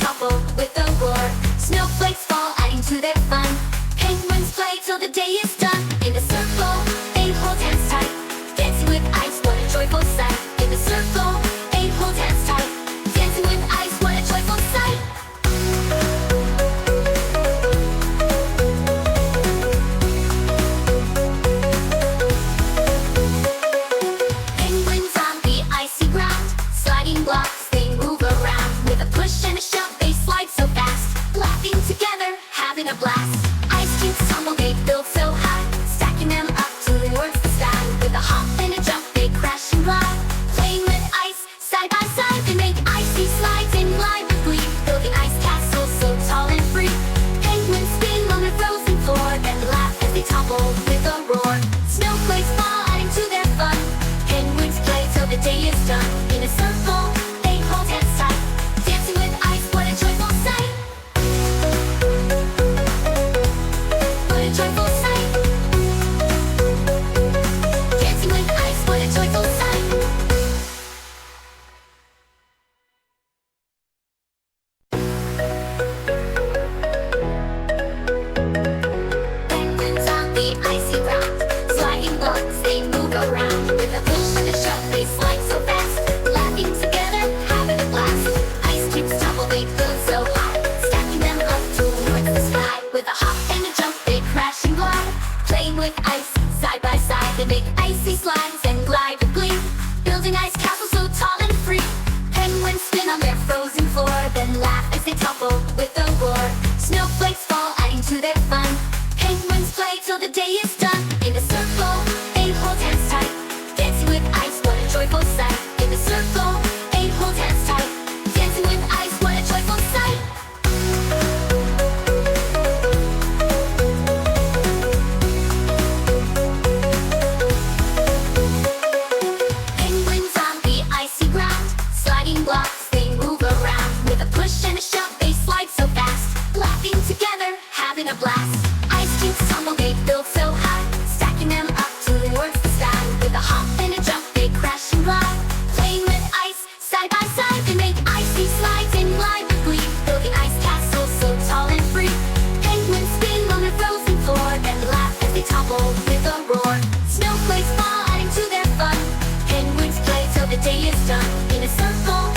topple with a roar. Snowflakes fall, adding to their fun. Penguins play till the day is done. In a circle, they hold hands tight, dancing with ice, what a joyful sight. In a circle, they hold hands tight, dancing with ice, what a joyful sight. Penguins on the icy ground, sliding blocks, they move around. With a push and a shove, they slide so fast, laughing together, having a blast. Ice cubes tumble, they build so high, stacking them up towards the sky. With a hop and a jump, they crash and glide, playing with ice, side by side. They make icy slides and glide with glee, building ice castles so tall and free. Penguins spin on the frozen floor, then laugh as they topple with a roar. Snowflakes fall, adding to their fun. Penguins play till the day is done. In a circle, they hold hands tight, dancing with ice, what a joyful sight. What a joyful sight. Dancing with ice, what a joyful sight. Penguins on the icy ground, sliding blocks, they move around. With a push and a shove, they slide so fast, laughing together, having a blast. Ice cubes tumble, they build so high, stacking them up towards the sky. With a hop and a jump, they crash and glide, playing with ice, side by side. They make icy slides and glide with glee, building ice castles so tall and free. Penguins spin on their frozen floor, then laugh as they topple with a roar. Snowflakes fall, adding to their fun. Penguins play till the day is done. In a circle, they hold hands tight, dancing with ice, what a joyful sight. In a circle, they hold hands tight, dancing with ice, what a joyful sight. Penguins on the icy ground, sliding blocks, they move around. With a push and a shove, they slide so fast, laughing together, having a blast. Ice cubes tumble, they build so high, stacking them up towards the sky. With a hop and a jump, they crash and glide, playing with ice, side by side. They make icy slides and glide with glee, building ice castles so tall and free. Penguins spin on the frozen floor, then laugh as they topple with a roar. Snowflakes fall, adding to their fun. Penguins play till the day is done. In a circle,